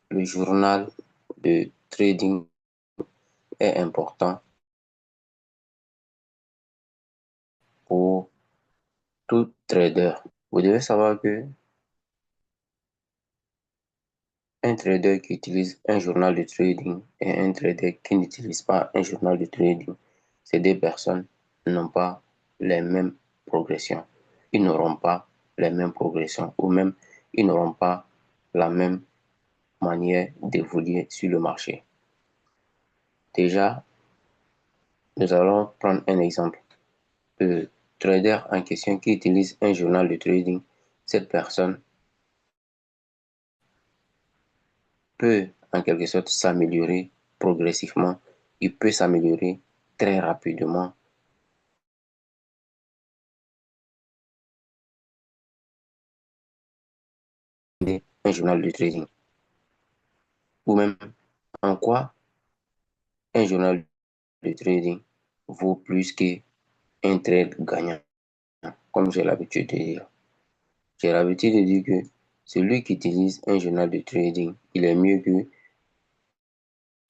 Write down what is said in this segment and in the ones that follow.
le journal de trading est important pour tout trader. Vous devez savoir que un trader qui utilise un journal de trading et un trader qui n'utilise pas un journal de trading, ces deux personnes n'ont pas les mêmes progressions. Ils n'auront pas les mêmes progressions ou même ils n'auront pas la même manière d'évoluer sur le marché. Déjà, nous allons prendre un exemple. Le trader en question qui utilise un journal de trading, cette personne peut en quelque sorte s'améliorer progressivement. Il peut s'améliorer très rapidement. Un journal de trading. Ou même en quoi un journal de trading vaut plus qu'un trade gagnant, comme j'ai l'habitude de dire. J'ai l'habitude de dire que celui qui utilise un journal de trading, il est mieux que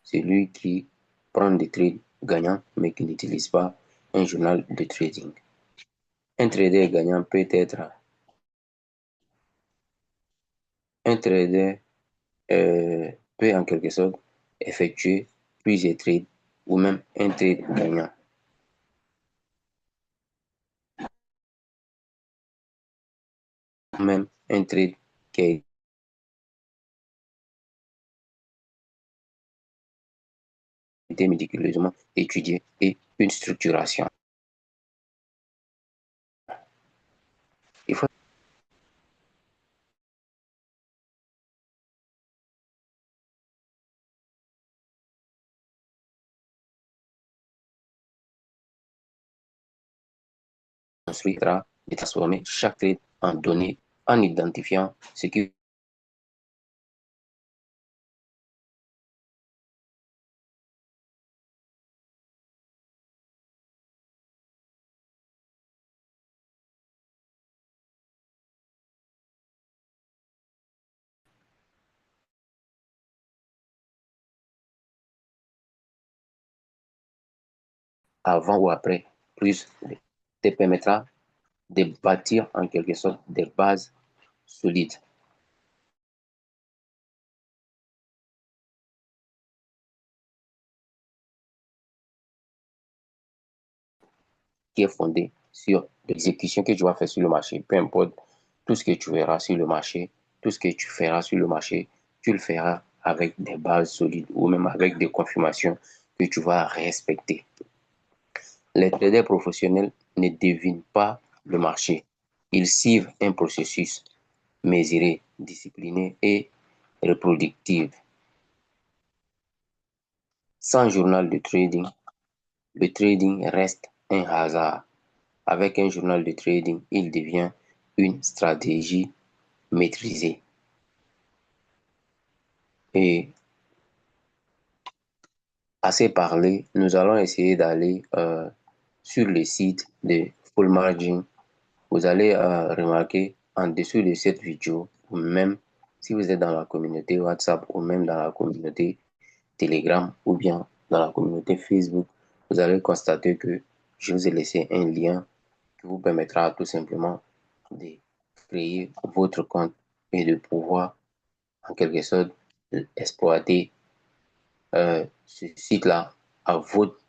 celui qui prend des trades gagnants, mais qui n'utilise pas un journal de trading. Un trader gagnant peut être un trader peut en quelque sorte effectuer plusieurs trades ou même un trade gagnant. Même un trade qui a été méticuleusement étudié et une structuration. Il faut construire et transformer chaque trade en données en identifiant ce qui avant ou après, plus te permettra de bâtir en quelque sorte des bases solides qui est fondée sur l'exécution que tu vas faire sur le marché. Peu importe tout ce que tu verras sur le marché, tout ce que tu feras sur le marché, tu le feras avec des bases solides ou même avec des confirmations que tu vas respecter. Les traders professionnels ne devinent pas le marché. Ils suivent un processus mesuré, discipliné et reproductif. Sans journal de trading, le trading reste un hasard. Avec un journal de trading, il devient une stratégie maîtrisée. Et assez parlé, nous allons essayer d'aller sur le site de Full Margin. Vous allez remarquer en dessous de cette vidéo, ou même si vous êtes dans la communauté WhatsApp ou même dans la communauté Telegram ou bien dans la communauté Facebook, vous allez constater que je vous ai laissé un lien qui vous permettra tout simplement de créer votre compte et de pouvoir en quelque sorte exploiter ce site-là à votre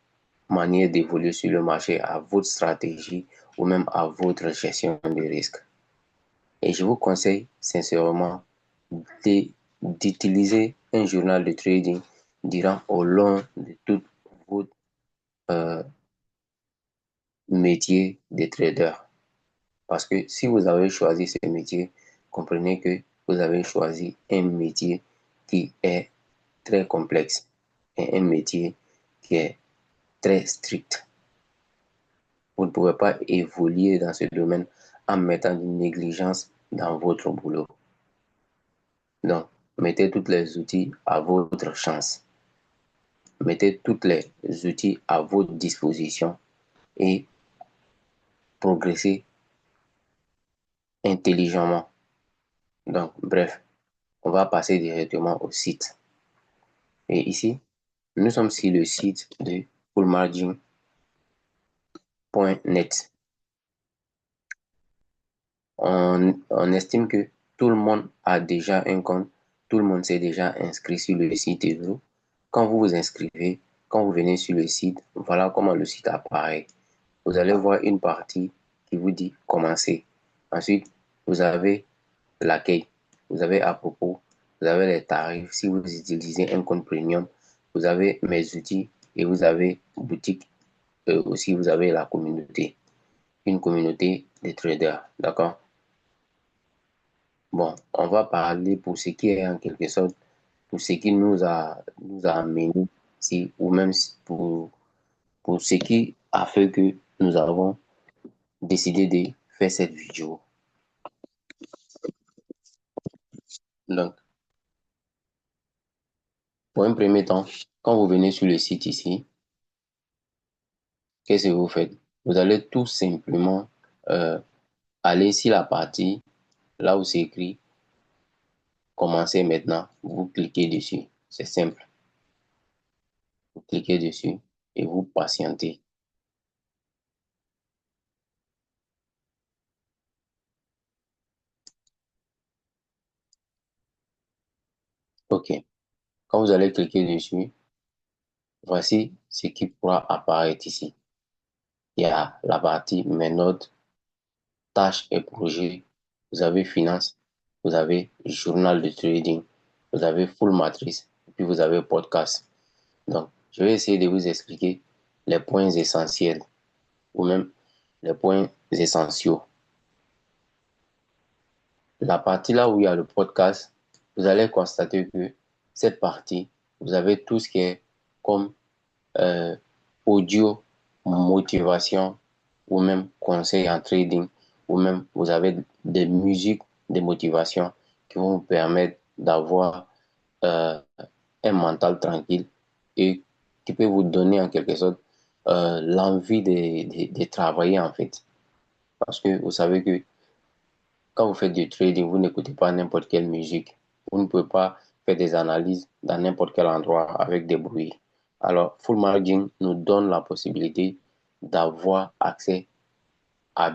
manière d'évoluer sur le marché, à votre stratégie ou même à votre gestion de risque. Et je vous conseille sincèrement d'utiliser un journal de trading durant au long de tout votre euh, métier de trader. Parce que si vous avez choisi ce métier, comprenez que vous avez choisi un métier qui est très complexe et un métier qui est très strict. Vous ne pouvez pas évoluer dans ce domaine en mettant une négligence dans votre boulot. Donc, mettez tous les outils à votre chance. Mettez tous les outils à votre disposition et progressez intelligemment. Donc, bref, on va passer directement au site. Et ici, nous sommes sur le site de fullmargin.net. On estime que tout le monde a déjà un compte, tout le monde s'est déjà inscrit sur le site et tout. Quand vous vous inscrivez, quand vous venez sur le site, voilà comment le site apparaît. Vous allez voir une partie qui vous dit commencer. Ensuite, vous avez l'accueil, vous avez à propos, vous avez les tarifs. Si vous utilisez un compte premium, vous avez mes outils et vous avez boutique. Aussi, vous avez la communauté, une communauté de traders. D'accord? Bon, on va parler pour ce qui est en quelque sorte, pour ce qui nous a amené ici, ou même pour ce qui a fait que nous avons décidé de faire cette vidéo. Donc, pour un premier temps, quand vous venez sur le site ici, qu'est-ce que vous faites? Vous allez tout simplement euh, aller sur la partie là où c'est écrit commencer maintenant. Vous cliquez dessus. C'est simple. Vous cliquez dessus et vous patientez. OK. Quand vous allez cliquer dessus, voici ce qui pourra apparaître ici. Il y a la partie mes notes, tâches et projets. Vous avez finance, vous avez journal de trading, vous avez full matrice, et puis vous avez podcast. Donc, je vais essayer de vous expliquer les points essentiels ou même les points essentiaux. La partie là où il y a le podcast, vous allez constater que cette partie, vous avez tout ce qui est comme euh, audio, motivation ou même conseil en trading ou même vous avez des musiques de motivation qui vont vous permettre d'avoir euh, un mental tranquille et qui peut vous donner en quelque sorte l'envie de travailler en fait. Parce que vous savez que quand vous faites du trading, vous n'écoutez pas n'importe quelle musique. Vous ne pouvez pas faire des analyses dans n'importe quel endroit avec des bruits. Alors, Full Margin nous donne la possibilité d'avoir accès à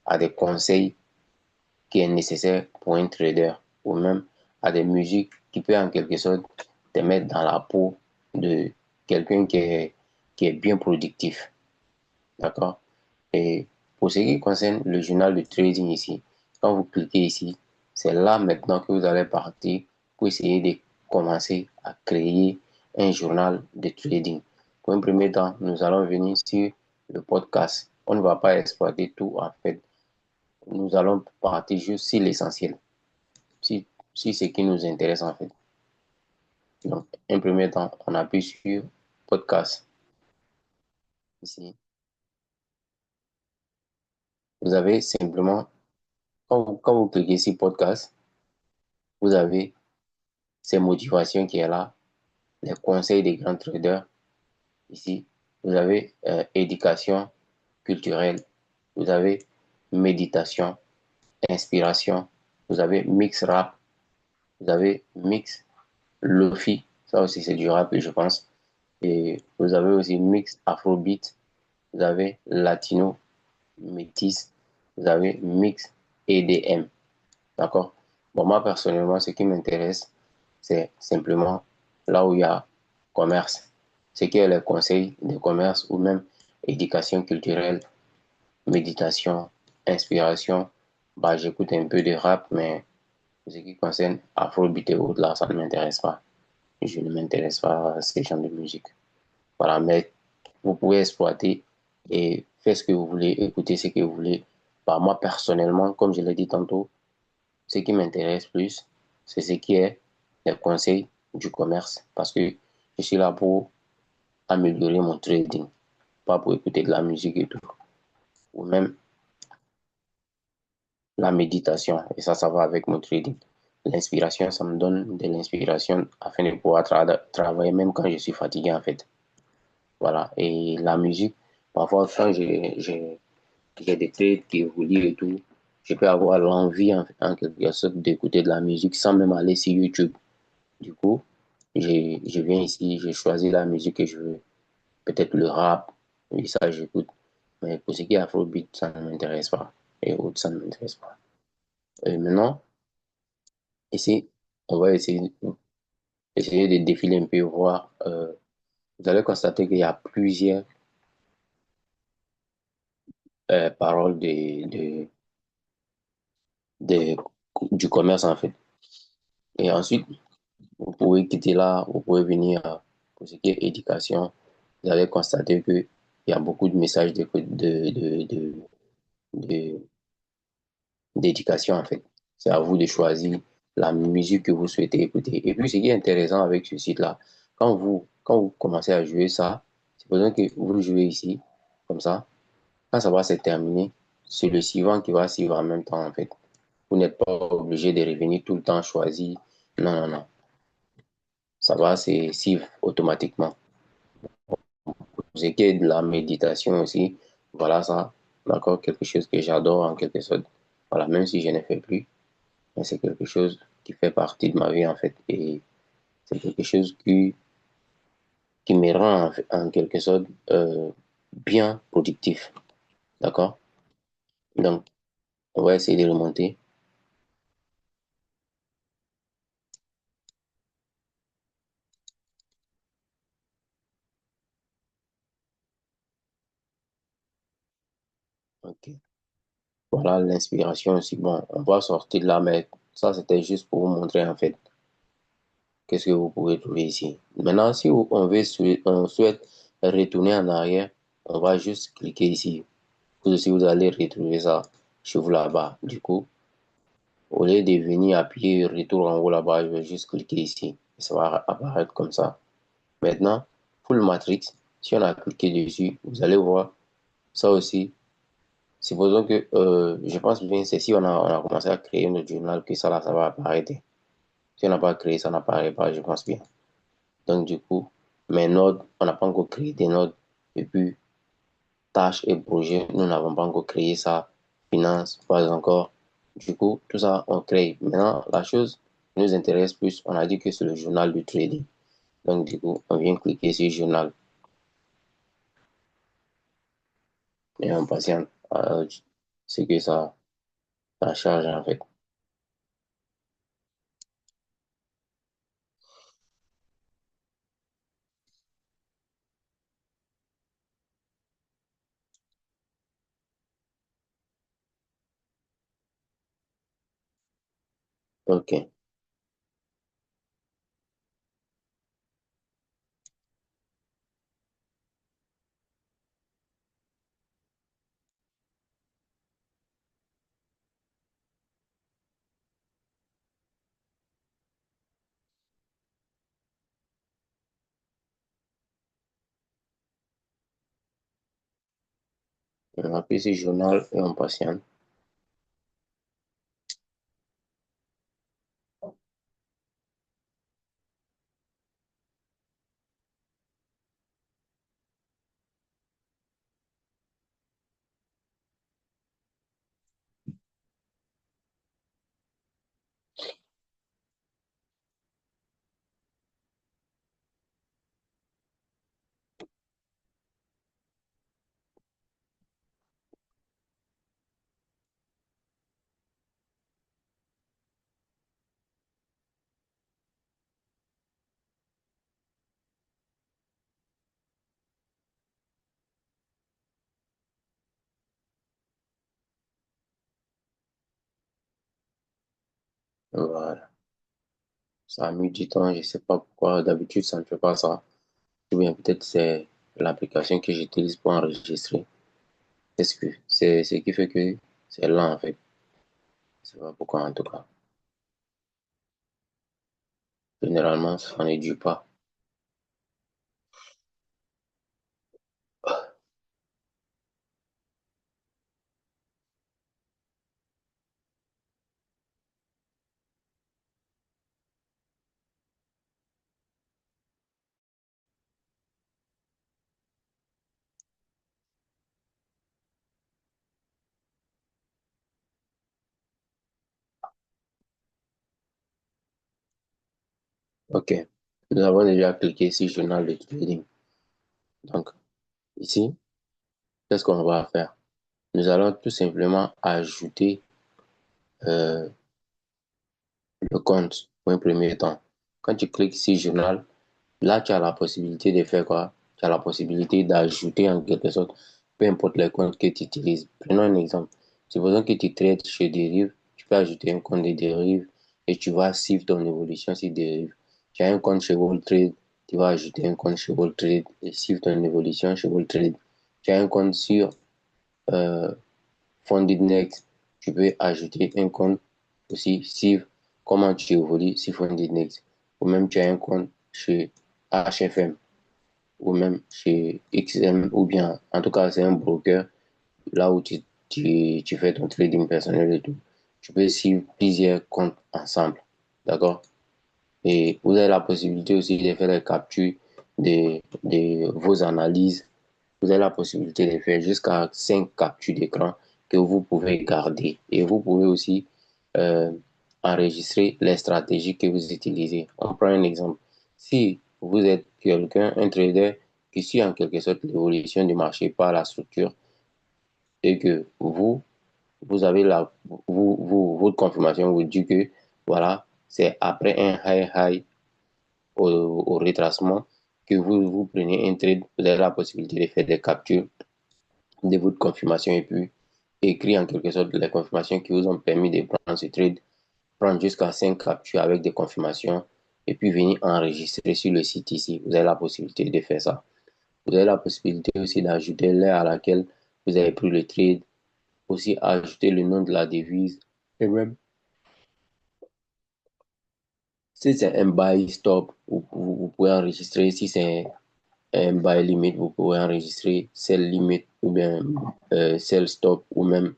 à des conseils qui est nécessaire pour un trader ou même à des musiques qui peuvent en quelque sorte te mettre dans la peau de quelqu'un qui est bien productif. D'accord? Et pour ce qui concerne le journal de trading ici, quand vous cliquez ici, c'est là maintenant que vous allez partir pour essayer de commencer à créer un journal de trading. Pour un premier temps, nous allons venir sur le podcast. On ne va pas exploiter tout en fait. Nous allons partir juste sur l'essentiel, sur ce qui nous intéresse en fait. Donc, un premier temps, on appuie sur podcast ici. Vous avez simplement, quand vous cliquez sur podcast, vous avez ces motivations qui est là, les conseils des grands traders. Ici, vous avez éducation culturelle, vous avez méditation, inspiration, vous avez mix rap, vous avez mix lofi, ça aussi c'est du rap, je pense. Et vous avez aussi mix afrobeat, vous avez latino, métis, vous avez mix EDM. D'accord? Bon, moi, personnellement, ce qui m'intéresse, c'est simplement là où il y a commerce. Ce qui est les conseils de commerce ou même éducation culturelle, méditation, inspiration. Bah, j'écoute un peu de rap, mais ce qui concerne Afrobeat et autres, là, ça ne m'intéresse pas. Je ne m'intéresse pas à ces genres de musique. Voilà, mais vous pouvez exploiter et faire ce que vous voulez, écouter ce que vous voulez. Bah, moi, personnellement, comme je l'ai dit tantôt, ce qui m'intéresse plus, c'est ce qui est les conseils du commerce parce que je suis là pour améliorer mon trading, pas pour écouter de la musique et tout. Ou même la méditation, et ça va avec mon trading. L'inspiration, ça me donne de l'inspiration afin de pouvoir travailler même quand je suis fatigué en fait. Voilà. Et la musique, parfois quand j'ai des trades qui évoluent et tout, je peux avoir l'envie en quelque sorte d'écouter de la musique sans même aller sur YouTube. Du coup, je viens ici, je choisis la musique que je veux. Peut-être le rap, oui, ça j'écoute. Mais pour ce qui est Afrobeat, ça ne m'intéresse pas. Et autres, ça ne m'intéresse pas. Et maintenant, ici, on va essayer de défiler un peu, voir. Vous allez constater qu'il y a plusieurs paroles de- du commerce, en fait. Et ensuite, vous pouvez quitter là, vous pouvez venir pour ce qui est éducation. Vous allez constater qu'il y a beaucoup de messages de- d'éducation, en fait. C'est à vous de choisir la musique que vous souhaitez écouter. Et puis, ce qui est intéressant avec ce site-là, quand vous commencez à jouer ça, c'est besoin que vous le jouez ici, comme ça. Quand ça va se terminer, c'est le suivant qui va suivre en même temps, en fait. Vous n'êtes pas obligé de revenir tout le temps choisir. Non, non, non. Ça va se suivre automatiquement. Ce qui est de la méditation aussi, voilà ça, encore quelque chose que j'adore en quelque sorte. Voilà, même si je ne fais plus, mais c'est quelque chose qui fait partie de ma vie en fait. Et c'est quelque chose qui me rend en quelque sorte bien productif. D'accord? Donc, on va essayer de remonter. Ok. Voilà l'inspiration aussi. Bon, on va sortir de là, mais ça, c'était juste pour vous montrer en fait qu'est-ce que vous pouvez trouver ici. Maintenant, si on souhaite retourner en arrière, on va juste cliquer ici. Vous aussi, vous allez retrouver ça chez vous là-bas. Du coup, au lieu de venir appuyer retour en haut là-bas, je vais juste cliquer ici. Et ça va apparaître comme ça. Maintenant, Full Matrix, si on a cliqué dessus, vous allez voir ça aussi. Supposons que, je pense bien, c'est si on a commencé à créer notre journal que ça là, ça va apparaître. Si on n'a pas créé, ça n'apparaît pas, je pense bien. Donc, du coup, mes notes, on n'a pas encore créé des notes. Et puis, tâches et projets, nous n'avons pas encore créé ça. Finance, pas encore. Du coup, tout ça, on crée. Maintenant, la chose qui nous intéresse plus, on a dit que c'est le journal du trading. Donc, du coup, on vient cliquer sur journal et on patiente. C'est que ça charge en fait. OK. On appuie sur journal et on patiente. Voilà. Ça a mis du temps, je ne sais pas pourquoi. D'habitude, ça ne fait pas ça. Ou bien peut-être c'est l'application que j'utilise pour enregistrer. Est-ce que c'est ce qui fait que c'est lent en fait. Je sais pas pourquoi en tout cas. Généralement, ça ne dure pas. OK. Nous avons déjà cliqué sur journal de trading. Donc, ici, qu'est-ce qu'on va faire? Nous allons tout simplement ajouter euh, le compte pour un premier temps. Quand tu cliques sur journal, là, tu as la possibilité de faire quoi? Tu as la possibilité d'ajouter en quelque sorte, peu importe les comptes que tu utilises. Prenons un exemple. Supposons que tu trades chez Derive, tu peux ajouter un compte de Derive et tu vas suivre ton évolution sur Derive. Tu as un compte chez WallTrade, tu vas ajouter un compte chez WallTrade et suivre ton évolution chez WallTrade. Tu as un compte sur euh, FundedNext, tu peux ajouter un compte aussi suivre comment tu évolues sur FundedNext. Ou même tu as un compte chez HFM ou même chez XM, ou bien en tout cas c'est un broker là où tu fais ton trading personnel et tout. Tu peux suivre plusieurs comptes ensemble. D'accord? Et vous avez la possibilité aussi de faire les captures de vos analyses. Vous avez la possibilité de faire jusqu'à 5 captures d'écran que vous pouvez garder. Et vous pouvez aussi euh, enregistrer les stratégies que vous utilisez. On prend un exemple. Si vous êtes quelqu'un, un trader qui suit en quelque sorte l'évolution du marché par la structure et que vous avez votre confirmation vous dit que voilà, c'est après un high au retracement que vous prenez un trade, vous avez la possibilité de faire des captures de votre confirmation et puis écrire en quelque sorte les confirmations qui vous ont permis de prendre ce trade, prendre jusqu'à 5 captures avec des confirmations et puis venir enregistrer sur le site ici. Vous avez la possibilité de faire ça. Vous avez la possibilité aussi d'ajouter l'heure à laquelle vous avez pris le trade, aussi ajouter le nom de la devise et même si c'est un buy stop, vous pouvez enregistrer. Si c'est un buy limit, vous pouvez enregistrer sell limit ou bien sell stop ou même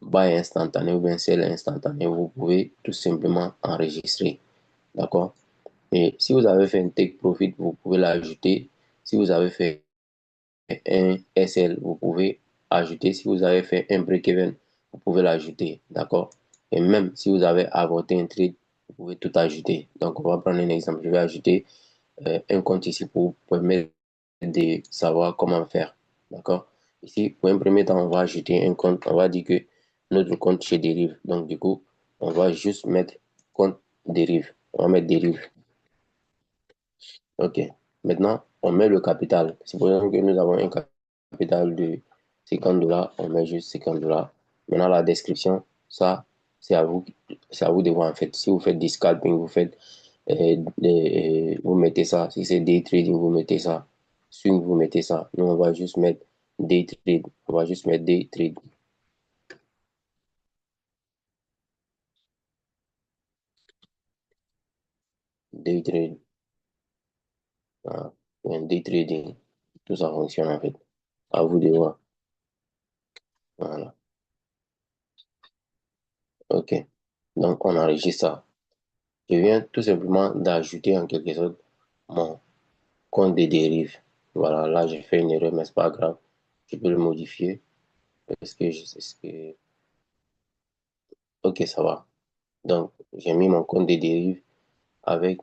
buy instantané ou bien sell instantané. Vous pouvez tout simplement enregistrer. D'accord? Et si vous avez fait un take profit, vous pouvez l'ajouter. Si vous avez fait un SL, vous pouvez ajouter. Si vous avez fait un break-even, vous pouvez l'ajouter. D'accord? Et même si vous avez avorté un trade, vous pouvez tout ajouter. Donc, on va prendre un exemple. Je vais ajouter un compte ici pour vous permettre de savoir comment faire. D'accord? Ici, pour un premier temps, on va ajouter un compte. On va dire que notre compte chez Derive. Donc, du coup, on va juste mettre compte Derive. On va mettre Derive. OK. Maintenant, on met le capital. Supposons que nous avons un capital de 50 dollars. On met juste 50 dollars. Maintenant, la description, ça, c'est à vous de voir en fait. Si vous faites du scalping, vous faites, vous mettez ça. Si c'est day trading, vous mettez ça. Swing, vous mettez ça. Nous, on va juste mettre day trade. On va juste mettre day trade. Day trade. Voilà. Day trading. Tout ça fonctionne en fait. À vous de voir. Voilà. OK. Donc, on enregistre ça. Je viens tout simplement d'ajouter en quelque sorte mon compte de dérive. Voilà, là j'ai fait une erreur, mais c'est pas grave. Je peux le modifier. Est-ce que je sais ce que. Ok, ça va. Donc, j'ai mis mon compte de dérive avec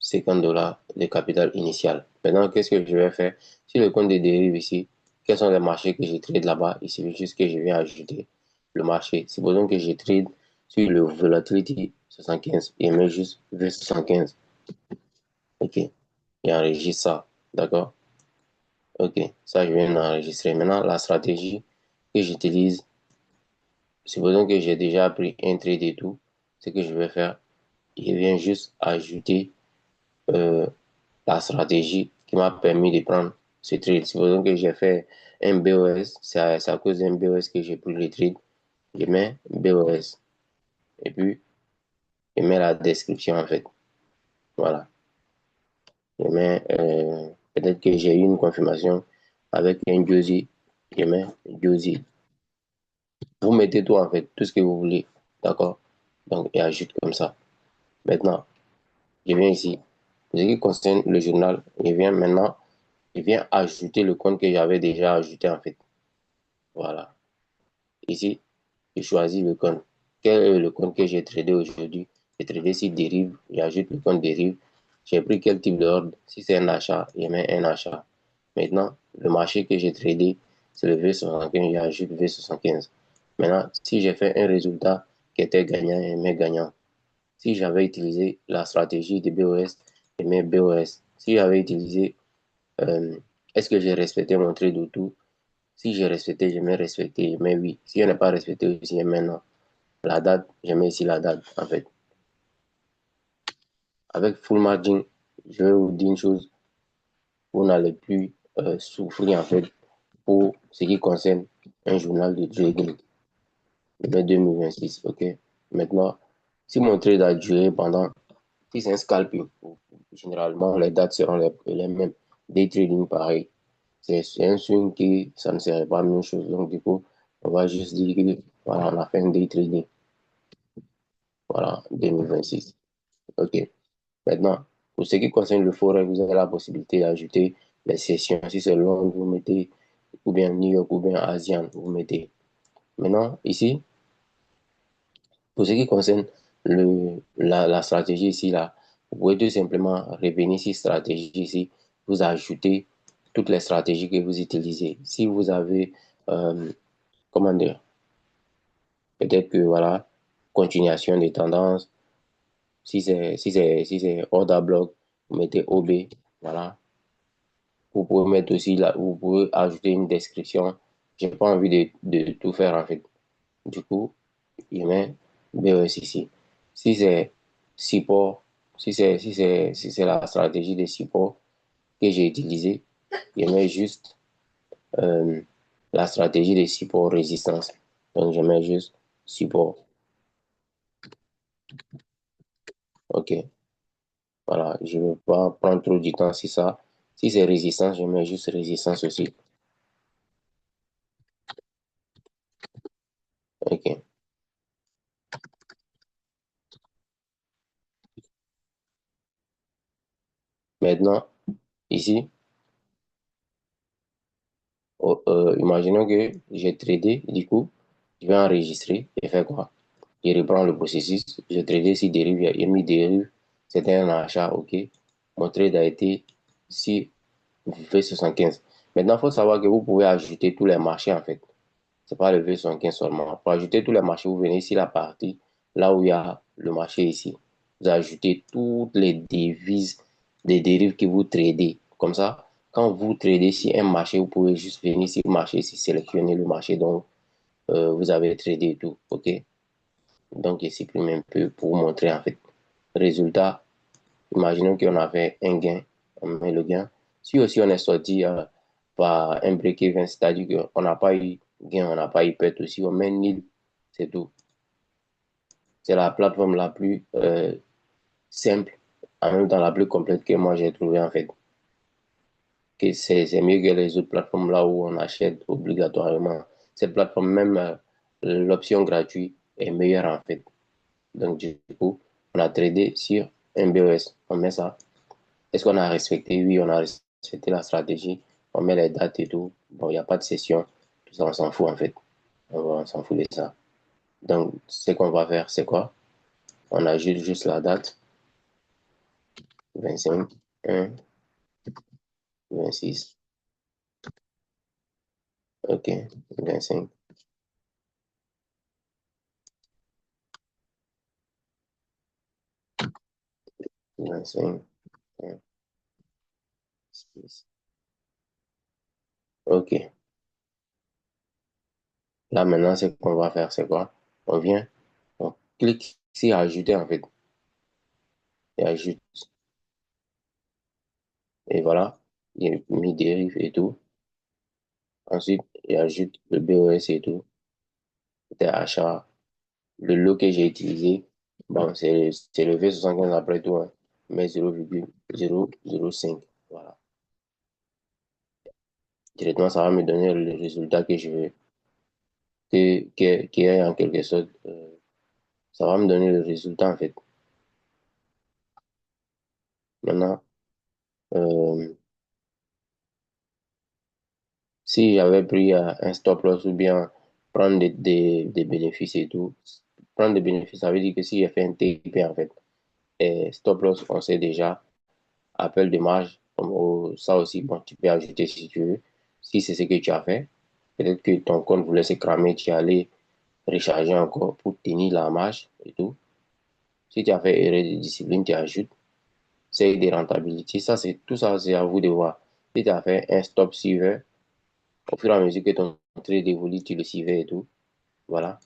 50 dollars de capital initial. Maintenant, qu'est-ce que je vais faire? Sur le compte de dérive ici, quels sont les marchés que j'ai trade là-bas? Il suffit juste que je viens ajouter le marché. Supposons que j'ai trade sur le volatility 75 et met juste V75. Ok, et enregistre ça. D'accord? Ok, ça je viens d'enregistrer. Maintenant, la stratégie que j'utilise, supposons que j'ai déjà pris un trade et tout, ce que je vais faire, je viens juste ajouter euh, la stratégie qui m'a permis de prendre ce trade. Supposons que j'ai fait un BOS, c'est à cause d'un BOS que j'ai pris le trade. Je mets BOS et puis je mets la description en fait. Voilà. Je mets, peut-être que j'ai eu une confirmation avec un Josie. Je mets Josie. Vous mettez tout en fait, tout ce que vous voulez. D'accord? Donc, et ajoute comme ça. Maintenant, je viens ici. Pour ce qui concerne le journal, je viens ajouter le compte que j'avais déjà ajouté en fait. Voilà. Ici, je choisis le compte. Quel est le compte que j'ai tradé aujourd'hui? J'ai tradé sur Derive. J'ajoute le compte Derive. j'ai pris quel type d'ordre. Si c'est un achat, je mets un achat. Maintenant, le marché que j'ai tradé, c'est le V75, j'ajoute V75. Maintenant, si j'ai fait un résultat qui était gagnant, je mets gagnant. Si j'avais utilisé la stratégie de BOS, je mets BOS. Si j'avais utilisé, euh, est-ce que j'ai respecté mon trade ou tout? Si j'ai respecté, je mets respecté, je mets oui. Si je n'ai pas respecté aussi, je mets non. La date, je mets ici la date, en fait. Avec full margin, je vais vous dire une chose, vous n'allez plus souffrir, en fait, pour ce qui concerne un journal de trading de mai 2026, ok? Maintenant, si mon trade a duré pendant, si c'est un scalping, généralement, les dates seront les mêmes. Day trading, pareil. C'est un swing qui, ça ne serait pas la même chose. Donc, du coup, on va juste dire que, voilà, on a fait un day trading. Voilà, 2026. OK. Maintenant, pour ce qui concerne le forex, vous avez la possibilité d'ajouter les sessions. Si c'est Londres, vous mettez, ou bien New York, ou bien Asian, vous mettez. Maintenant, ici, pour ce qui concerne la stratégie ici, là, vous pouvez tout simplement revenir sur stratégie ici, vous ajoutez toutes les stratégies que vous utilisez. Si vous avez, comment dire, peut-être que, voilà, continuation des tendances. Si c'est order block, vous mettez OB, voilà. Vous pouvez mettre aussi là, vous pouvez ajouter une description. J'ai pas envie de tout faire en fait. Du coup, il met BES ici. Si c'est support, si c'est la stratégie de support que j'ai utilisée, je mets juste euh, la stratégie de support résistance. Donc je mets juste support. OK. Voilà, je ne veux pas prendre trop du temps sur ça. Si c'est résistance, je mets juste résistance aussi. OK. Maintenant, ici, imaginons que j'ai tradé, du coup, je vais enregistrer et faire quoi? Je reprends le processus, j'ai tradé si dérive, il y a mis dérive, c'était un achat, OK. Mon trade a été si V75. Maintenant, il faut savoir que vous pouvez ajouter tous les marchés en fait. C'est pas le V75 seulement. Pour ajouter tous les marchés, vous venez ici la partie, là où il y a le marché ici. Vous ajoutez toutes les devises, des dérives que vous tradez. Comme ça, quand vous tradez sur un marché, vous pouvez juste venir sur le marché, ici, sélectionner le marché dont vous avez tradé et tout. OK? Donc, je supprime un peu pour vous montrer en fait. Résultat, imaginons qu'on avait un gain, on met le gain. Si aussi on est sorti par un break-even, c'est-à-dire qu'on n'a pas eu gain, on n'a pas eu perte aussi, on met nil, c'est tout. C'est la plateforme la plus simple, en même temps la plus complète que moi j'ai trouvé en fait. Que c'est mieux que les autres plateformes là où on achète obligatoirement. Cette plateforme, même l'option gratuite est meilleure en fait. Donc du coup, on a tradé sur un BOS, on met ça. Est-ce qu'on a respecté? Oui, on a respecté la stratégie. On met les dates et tout. Bon, il n'y a pas de session. Tout ça, on s'en fout en fait. On s'en fout de ça. Donc, ce qu'on va faire, c'est quoi? On ajoute juste la date. 25, 1, 26. OK. 25, 25, 1, 6. OK. Là, maintenant, ce qu'on va faire, c'est quoi? On vient, on clique ici ajouter en fait. Et ajoute. Et voilà. Il a mis dérive et tout. Ensuite, il ajoute le BOS et tout. C'était achat. Le lot que j'ai utilisé, bon, c'est le V75 après tout, hein, mais 0,005. Voilà. Directement, ça va me donner le résultat que je veux, qui est en quelque sorte, ça va me donner le résultat en fait. Maintenant, euh, si j'avais pris un stop loss ou bien prendre des bénéfices et tout, prendre des bénéfices, ça veut dire que si j'ai fait un TP en fait, et stop loss, on sait déjà. appel de marge, ça aussi, bon, tu peux ajouter si tu veux. Si c'est ce que tu as fait, peut-être que ton compte voulait se cramer, tu es allé recharger encore pour tenir la marge et tout. Si tu as fait erreur de discipline, tu ajoutes. C'est des rentabilités. Ça, c'est tout ça, c'est à vous de voir. Si tu as fait un stop suiveur, au fur et à mesure que ton trade évolue, tu le suivais et tout. Voilà.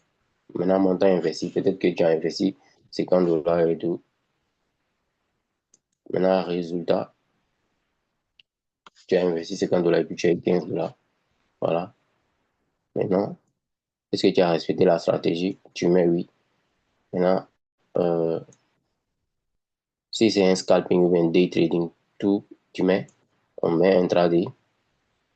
Maintenant, montant investi, peut-être que tu as investi 50 dollars et tout. Maintenant, résultat, tu as investi 50 dollars et puis tu as eu 15 dollars. Voilà. Maintenant, est-ce que tu as respecté la stratégie? Tu mets oui. Maintenant, euh, si c'est un scalping ou un day trading, tout, tu mets, on met intraday.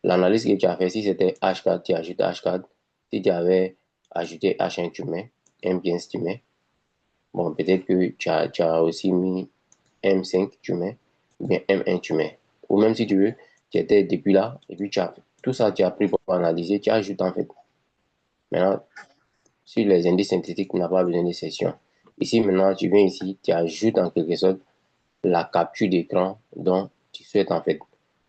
L'analyse que tu as fait, si c'était H4, tu ajoutes H4. Si tu avais ajouté H1, tu mets. M15, tu mets. Bon, peut-être que tu as aussi mis M5, tu mets. Ou bien M1, tu mets. Ou même si tu veux, tu étais depuis là, et puis tu as tout ça, tu as pris pour analyser, tu ajoutes en fait. Maintenant, sur les indices synthétiques, tu n'as pas besoin de session. Ici, maintenant, tu viens ici, tu ajoutes en quelque sorte la capture d'écran dont tu souhaites en fait.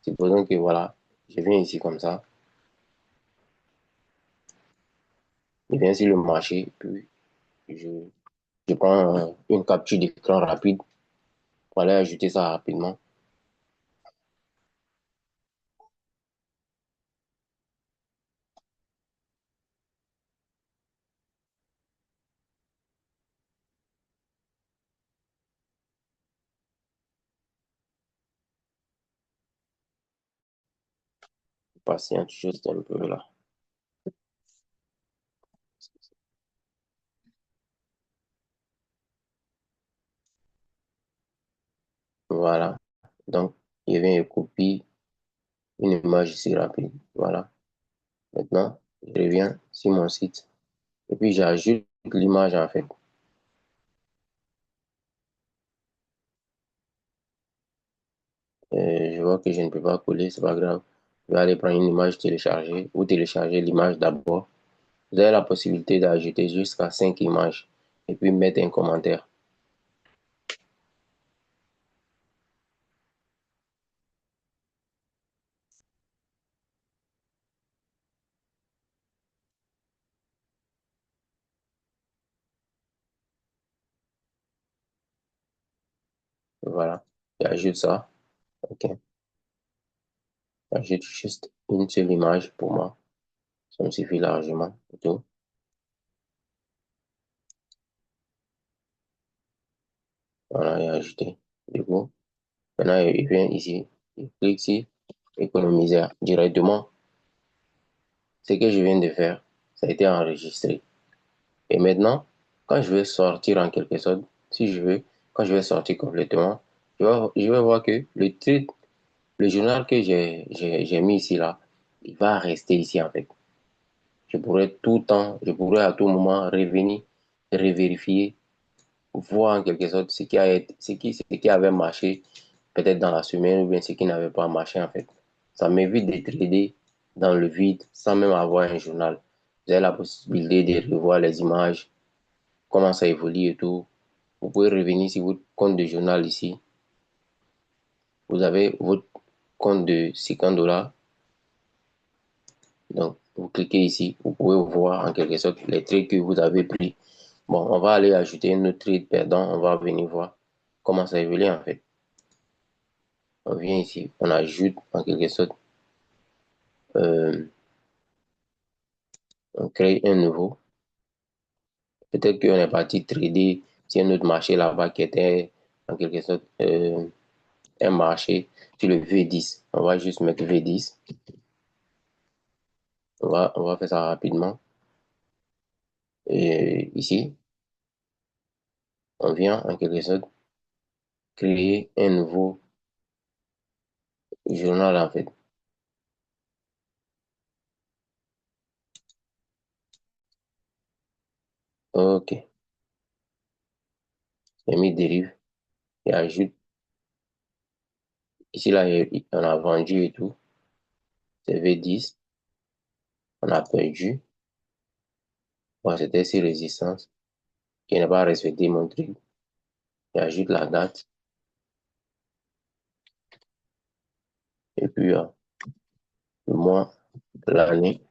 Supposons que voilà, je viens ici comme ça, je viens sur le marché, puis je, je prends une capture d'écran rapide pour aller ajouter ça rapidement. Patiente juste un peu là. Voilà. Donc, je viens et copie une image ici rapide. Voilà. Maintenant, je reviens sur mon site et puis j'ajoute l'image en fait. Je vois que je ne peux pas coller, c'est pas grave. Je vais aller prendre une image téléchargée ou télécharger l'image d'abord. Vous avez la possibilité d'ajouter jusqu'à 5 images et puis mettre un commentaire. Voilà. J'ajoute ça. OK. J'ajoute juste une seule image pour moi. Ça me suffit largement. Et tout. Voilà, et ajouté. Du coup, maintenant, il vient ici. Il clique ici. Économiser directement. Ce que je viens de faire, ça a été enregistré. Et maintenant, quand je vais sortir en quelque sorte, si je veux, quand je vais sortir complètement, je vais voir que le journal que j'ai mis ici, là, il va rester ici en fait. Je pourrais tout le temps, je pourrais à tout moment revenir, revérifier, voir en quelque sorte ce qui avait marché peut-être dans la semaine ou bien ce qui n'avait pas marché en fait. Ça m'évite de trader dans le vide sans même avoir un journal. Vous avez la possibilité de revoir les images, comment ça évolue et tout. Vous pouvez revenir sur votre compte de journal ici. Vous avez votre compte de 50 dollars. Donc, vous cliquez ici. Vous pouvez voir en quelque sorte les trades que vous avez pris. Bon, on va aller ajouter une autre trade perdant. On va venir voir comment ça évolue en fait. On vient ici. On ajoute en quelque sorte. euh, on crée un nouveau. Peut-être qu'on est parti trader sur un autre marché là-bas qui était en quelque sorte un marché sur le V10. On va juste mettre V10. On va faire ça rapidement. Et ici, on vient en quelque sorte créer un nouveau journal en fait. Ok, j'ai mis dérive et ajoute. Ici, là, on a vendu et tout. C'est V10. On a perdu. Bon, c'était sur résistance. Je n'ai pas respecté mon truc. J'ajoute la date. Et puis, le mois, l'année,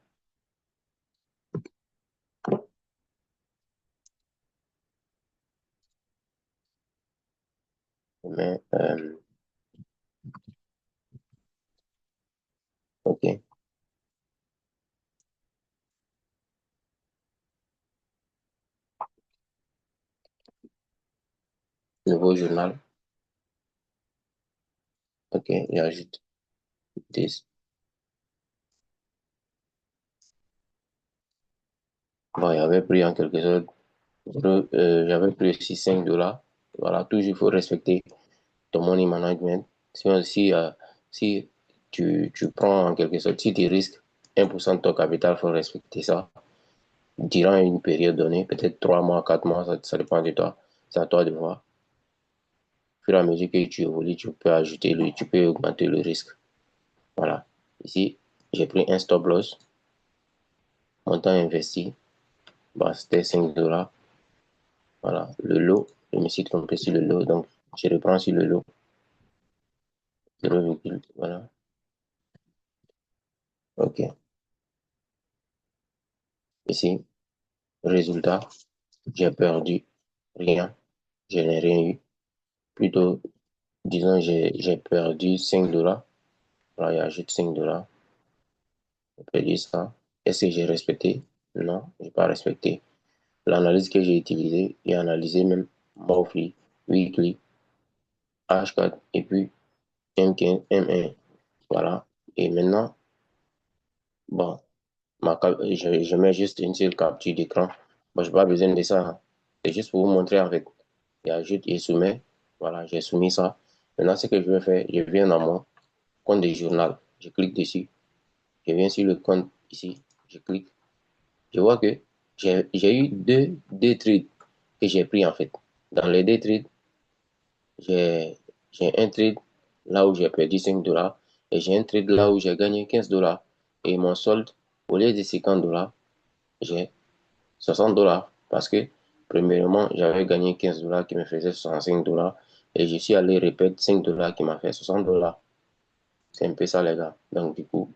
mais, ok, nouveau journal, ok, j'ajoute 10. Bon, j'avais pris en quelque sorte, j'avais pris aussi 5 dollars. Voilà, toujours il faut respecter ton money management. Si tu prends en quelque sorte, si tu risques 1% de ton capital, il faut respecter ça. Durant une période donnée, peut-être 3 mois, 4 mois, ça dépend de toi. C'est à toi de voir. Au fur et à mesure que tu évolues, tu peux augmenter le risque. Voilà. Ici, j'ai pris un stop loss, montant investi, bah, c'était 5 dollars. Voilà. Le lot, je me suis trompé sur le lot, donc je reprends sur le lot. 0, voilà. OK. Ici, résultat, j'ai perdu rien. Je n'ai rien eu. Plutôt, disons, j'ai perdu 5 dollars. Voilà, j'ajoute 5 dollars. J'ai perdu ça. Est-ce que j'ai respecté? Non, je n'ai pas respecté. L'analyse que j'ai utilisée, j'ai analysé même monthly, weekly, H4 et puis M15, M1. Voilà. Et maintenant, bon, je mets juste une seule capture d'écran. Bon, je n'ai pas besoin de ça, hein. C'est juste pour vous montrer en fait. Et ajoute et soumet. Voilà, j'ai soumis ça. Maintenant, ce que je vais faire, je viens dans mon compte de journal. Je clique dessus. Je viens sur le compte ici. Je clique. Je vois que j'ai eu deux trades que j'ai pris en fait. Dans les deux trades, j'ai un trade là où j'ai perdu 5 dollars et j'ai un trade là où j'ai gagné 15 dollars. Et mon solde, au lieu de 50 dollars, j'ai 60 dollars parce que, premièrement, j'avais gagné 15 dollars qui me faisait 65 dollars et je suis allé répéter 5 dollars qui m'a fait 60 dollars. C'est un peu ça, les gars. Donc, du coup,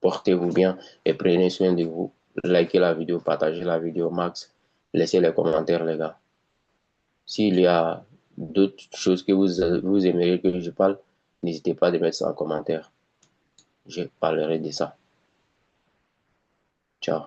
portez-vous bien et prenez soin de vous. Likez la vidéo, partagez la vidéo max. Laissez les commentaires, les gars. S'il y a d'autres choses que vous aimeriez que je parle, n'hésitez pas à mettre ça en commentaire. Je parlerai de ça. Ciao.